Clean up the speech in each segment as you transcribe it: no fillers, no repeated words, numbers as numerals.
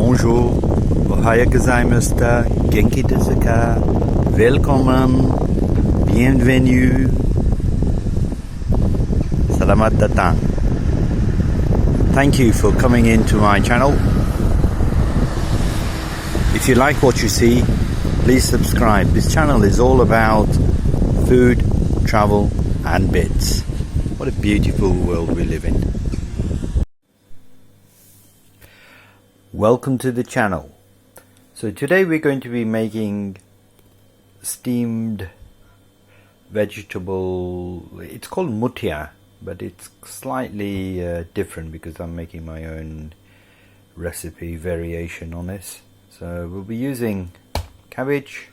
Bonjour, ohaya gozaimashita, genki desu ka, welcome, bienvenue, selamat datang. Thank you for coming into my channel. If you like what you see, please subscribe. This channel is all about food, travel and bits. What a beautiful world we live in. Welcome to the channel. So today we're going to be making steamed vegetable, it's called Muthia, but it's slightly different because I'm making my own recipe variation on this. So we'll be using cabbage,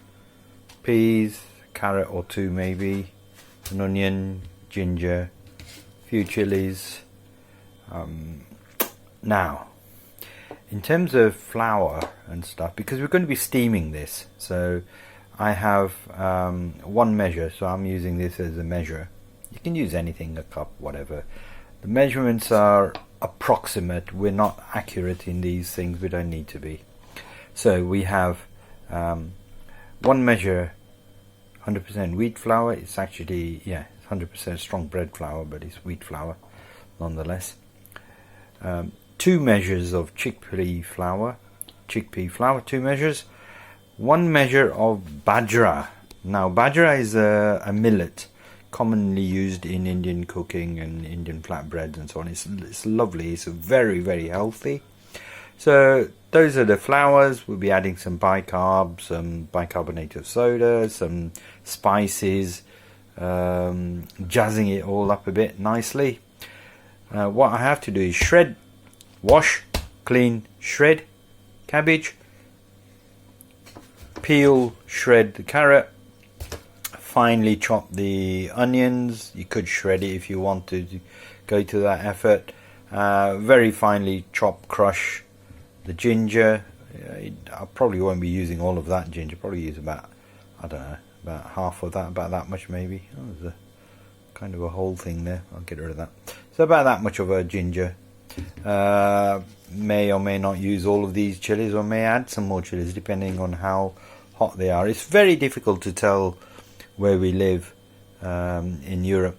peas, carrot or two maybe, an onion, ginger, a few chilies. Now, in terms of flour and stuff, because we're going to be steaming this, so I have one measure, so I'm using this as a measure. You can use anything, a cup, whatever. The measurements are approximate. We're not accurate in these things. We don't need to be. So we have one measure 100% wheat flour. It's actually, yeah, 100% strong bread flour, but it's wheat flour nonetheless. 2 measures of chickpea flour, 2 measures. 1 measure of bajra. Now bajra is a millet commonly used in Indian cooking and Indian flatbreads and so on. It's lovely. It's very, very healthy. So those are the flours. We'll be adding some bicarb, some bicarbonate of soda, some spices, jazzing it all up a bit nicely. What I have to do is shred, wash, clean, shred cabbage, peel, shred the carrot, finely chop the onions. You could shred it if you want to go to that effort. Very finely chop, crush the ginger. I probably won't be using all of that ginger. Probably use about, I don't know, about half of that, about that much maybe. Oh, there's a kind of a whole thing there. I'll get rid of that. So about that much of a ginger. May or may not use all of these chilies, or may add some more chilies depending on how hot they are. It's very difficult to tell where we live in Europe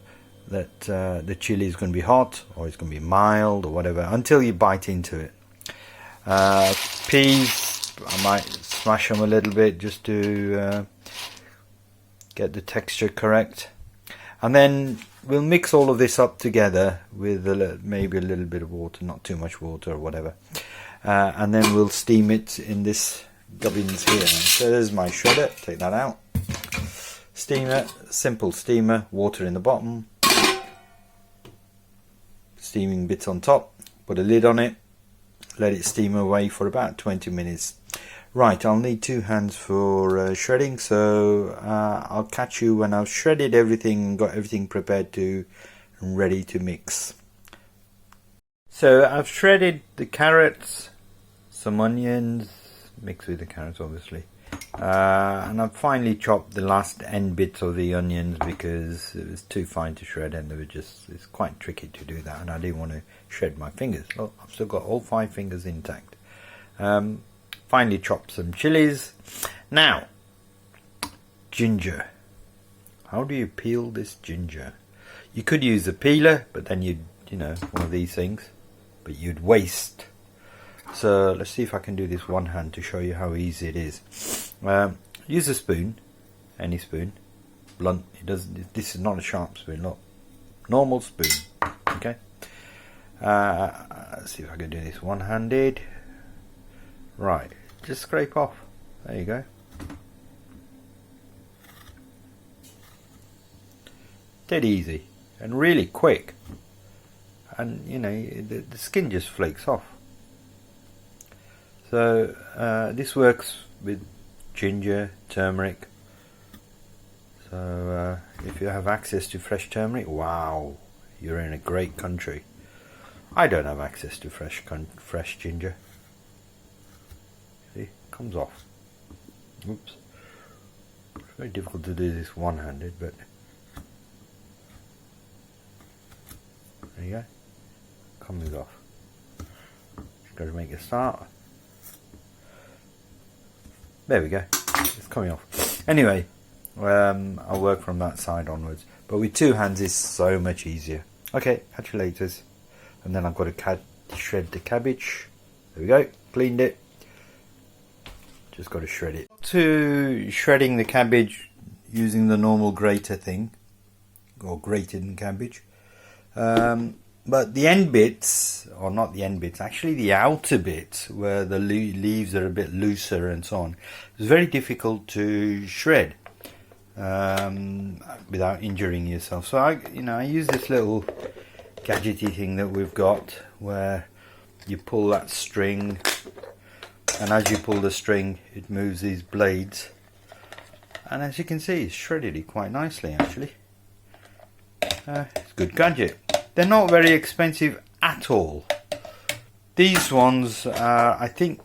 that the chili is going to be hot or it's going to be mild or whatever until you bite into it. Peas, I might smash them a little bit just to get the texture correct, and then we'll mix all of this up together with maybe a little bit of water, not too much water or whatever, and then we'll steam it in this gubbins here. So there's my shredder, take that out. Steamer, simple steamer, water in the bottom, steaming bits on top, put a lid on it, let it steam away for about 20 minutes. Right, I'll need 2 hands for shredding, so I'll catch you when I've shredded everything and got everything prepared to and ready to mix. So I've shredded the carrots, some onions, mixed with the carrots obviously, and I've finely chopped the last end bits of the onions because it was too fine to shred and it's quite tricky to do that, and I didn't want to shred my fingers. Well, I've still got all 5 fingers intact. Finely chopped some chilies. Now, ginger. How do you peel this ginger? You could use a peeler, but then you know, one of these things, but you'd waste. So let's see if I can do this one hand to show you how easy it is. Use a spoon, any spoon, blunt. This is not a sharp spoon, look, normal spoon. Okay. Let's see if I can do this one-handed. Right, just scrape off. There you go. Dead easy and really quick, and you know the skin just flakes off. So this works with ginger, turmeric. So if you have access to fresh turmeric, wow, you're in a great country. I don't have access to fresh ginger. See, comes off. Oops. It's very difficult to do this one-handed, but there you go. Comes off. Just got to make a start. There we go. It's coming off. Anyway, I'll work from that side onwards. But with two hands it's so much easier. Okay, catch you later. And then I've got to shred the cabbage. There we go. Cleaned it. Just got to shred it. To shredding the cabbage using the normal grater thing, or grated cabbage. But the end bits, or not the end bits, actually the outer bits where the leaves are a bit looser and so on, it's very difficult to shred without injuring yourself. So I use this little gadgety thing that we've got where you pull that string, and as you pull the string it moves these blades, and as you can see it's shredded it quite nicely actually. It's a good gadget. They're not very expensive at all. These ones are, I think,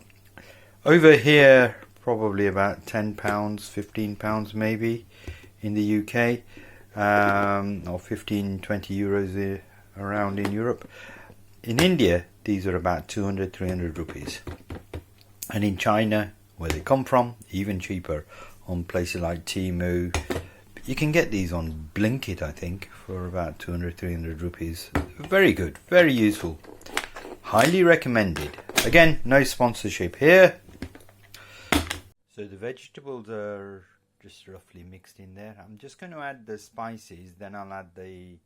over here probably about £10, £15 maybe in the UK, or 15, 20 euros around in Europe. In India these are about 200, 300 rupees, and in China, where they come from, even cheaper on places like Temu. You can get these on Blinkit, I think, for about 200, 300 rupees. Very good, very useful. Highly recommended. Again, no sponsorship here. So the vegetables are just roughly mixed in there. I'm just going to add the spices, then I'll add the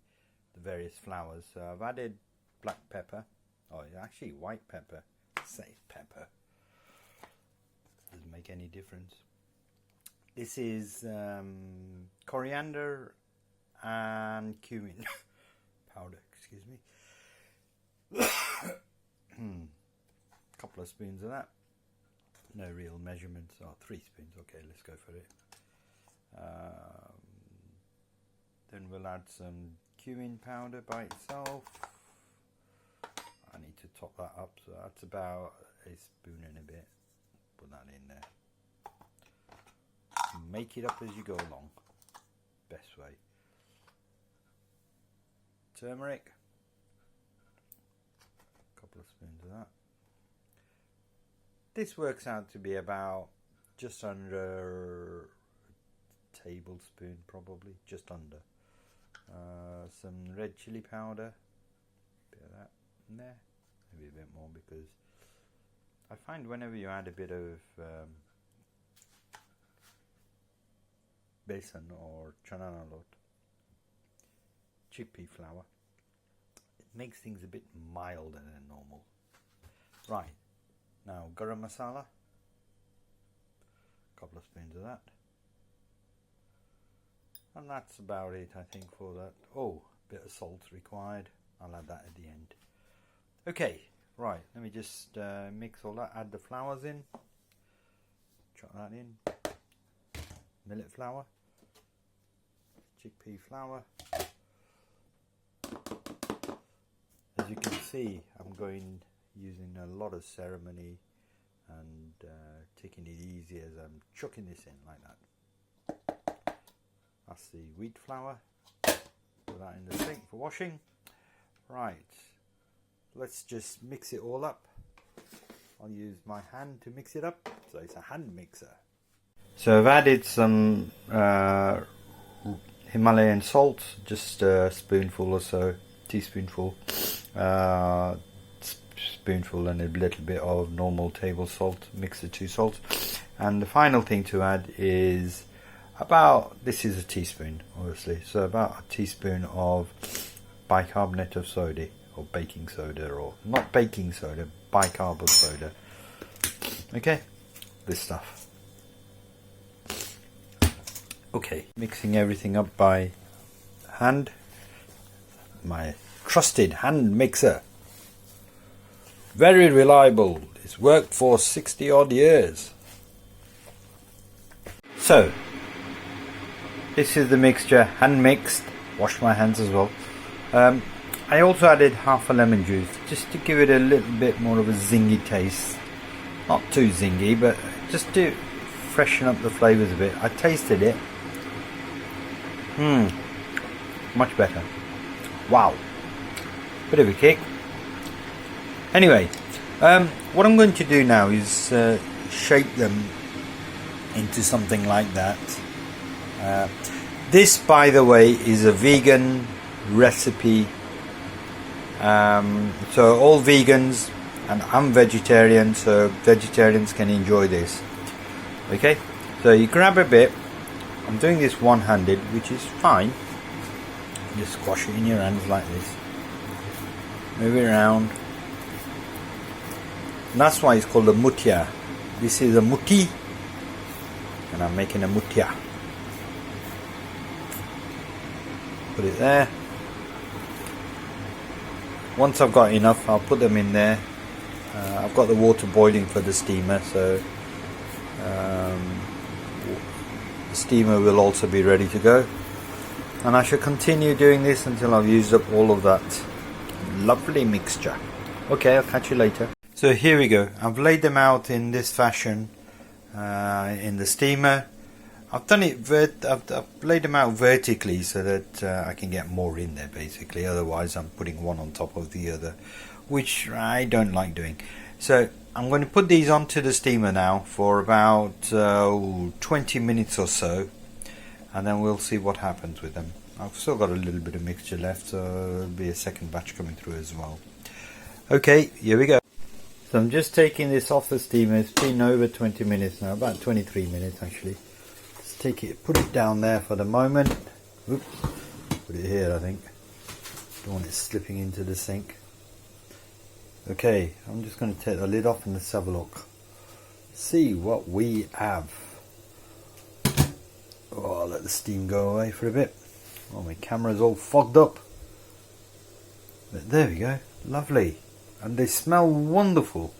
various flowers. So I've added black pepper. Oh, actually white pepper. Say pepper. Doesn't make any difference. This is coriander and cumin powder, excuse me. Couple of spoons of that. No real measurements. Oh, 3 spoons. Okay, let's go for it. Then we'll add some cumin powder by itself. I need to top that up, so that's about a spoon and a bit. Put that in there. Make it up as you go along. Best way. Turmeric. A couple of spoons of that. This works out to be about just under a tablespoon, probably. Just under. Some red chili powder. Bit of that in there. Maybe a bit more, because I find whenever you add a bit of besan or chana lot, chickpea flour, it makes things a bit milder than normal. Right, now garam masala, a couple of spoons of that, and that's about it, I think, for that. Oh, a bit of salt required. I'll add that at the end. Okay, right, let me just mix all that, add the flowers in, chuck that in, millet flour, chickpea flour. As you can see, I'm using a lot of ceremony and taking it easy as I'm chucking this in like that. That's the wheat flour. Put that in the sink for washing. Right, let's just mix it all up. I'll use my hand to mix it up, so it's a hand mixer. So I've added some Himalayan salt, just a spoonful or so, teaspoonful, spoonful, and a little bit of normal table salt. Mix the two salts, and the final thing to add is this is a teaspoon, obviously, so about a teaspoon of bicarbonate of soda, or baking soda, or not baking soda, bicarb of soda. Okay, this stuff. Okay, mixing everything up by hand. My trusted hand mixer. Very reliable. It's worked for 60 odd years. So, this is the mixture, hand mixed. Washed my hands as well. I also added half a lemon juice, just to give it a little bit more of a zingy taste. Not too zingy, but just to freshen up the flavours a bit. I tasted it. Much better. Wow. Bit of a kick. Anyway, what I'm going to do now is shape them into something like that. This, by the way, is a vegan recipe, so all vegans, and I'm vegetarian, so vegetarians can enjoy this. Okay, so you grab a bit. I'm doing this one-handed, which is fine. Just squash it in your hands like this, move it around, and that's why it's called a Muthia. This is a muti, and I'm making a Muthia. Put it there. Once I've got enough, I'll put them in there. I've got the water boiling for the steamer, so the steamer will also be ready to go, and I shall continue doing this until I've used up all of that lovely mixture. Okay, I'll catch you later. So here we go. I've laid them out in this fashion in the steamer. I've done it. I've laid them out vertically so that I can get more in there. Basically, otherwise I'm putting one on top of the other, which I don't like doing. So I'm going to put these onto the steamer now for about 20 minutes or so, and then we'll see what happens with them. I've still got a little bit of mixture left, so there'll be a second batch coming through as well. Okay, here we go. So I'm just taking this off the steamer. It's been over 20 minutes now, about 23 minutes actually. Let's take it, put it down there for the moment. Oops, put it here I think. Don't want it slipping into the sink. Okay, I'm just going to take the lid off and let's have a look. See what we have. Oh, I'll let the steam go away for a bit. Oh, my camera's all fogged up. But there we go, lovely. And they smell wonderful,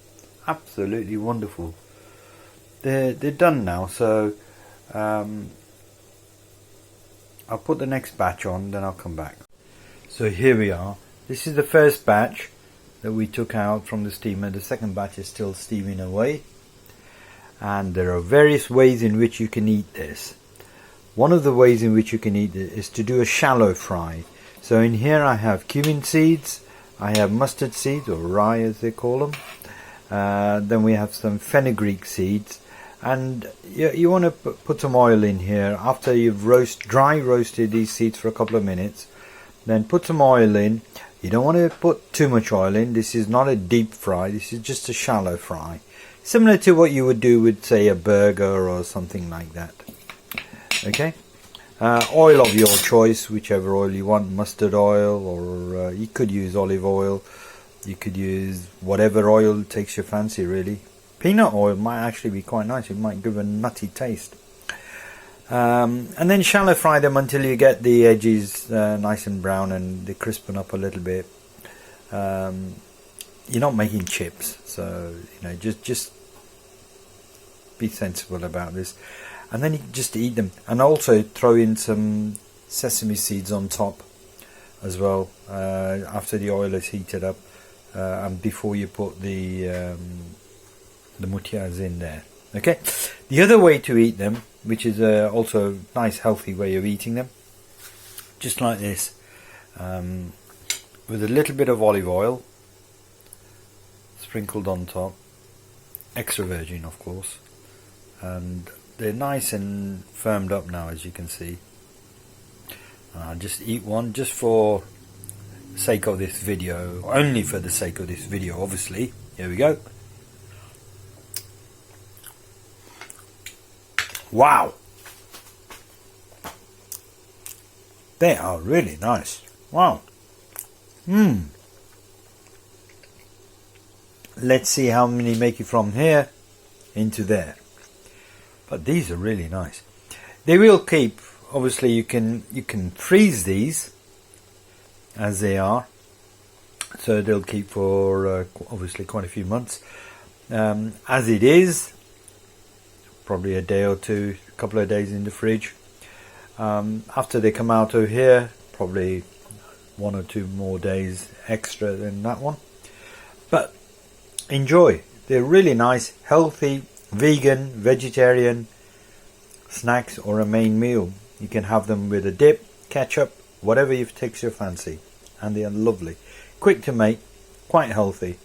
absolutely wonderful. They're done now, so I'll put the next batch on, then I'll come back. So here we are. This is the first batch that we took out from the steamer. The second batch is still steaming away, and there are various ways in which you can eat this. One of the ways in which you can eat it is to do a shallow fry. So in here I have cumin seeds, I have mustard seeds, or rye as they call them. Then we have some fenugreek seeds, and you want to put some oil in here after you've dry roasted these seeds for a couple of minutes. Then put some oil in. You don't want to put too much oil in. This is not a deep fry, this is just a shallow fry, similar to what you would do with, say, a burger or something like that. Okay, oil of your choice, whichever oil you want, mustard oil, or you could use olive oil, you could use whatever oil takes your fancy really. Peanut oil might actually be quite nice, it might give a nutty taste. And then shallow fry them until you get the edges nice and brown and they crispen up a little bit. You're not making chips, so you know, just be sensible about this. And then you just eat them, and also throw in some sesame seeds on top as well after the oil is heated up, and before you put the muthias in there. Okay, the other way to eat them, which is also a nice healthy way of eating them, just like this, with a little bit of olive oil sprinkled on top, extra virgin of course, and they're nice and firmed up now, as you can see. I'll just eat one just for the sake of this video, only for the sake of this video obviously. Here we go. Wow, they are really nice. Wow. Let's see how many make it from here into there. But these are really nice. They will keep, obviously you can freeze these as they are, so they'll keep for obviously quite a few months. As it is, probably a day or two, a couple of days in the fridge. After they come out of here, probably 1 or 2 more days extra than that one. But enjoy. They're really nice, healthy, vegan, vegetarian snacks or a main meal. You can have them with a dip, ketchup, whatever takes your fancy, and they are lovely, quick to make, quite healthy.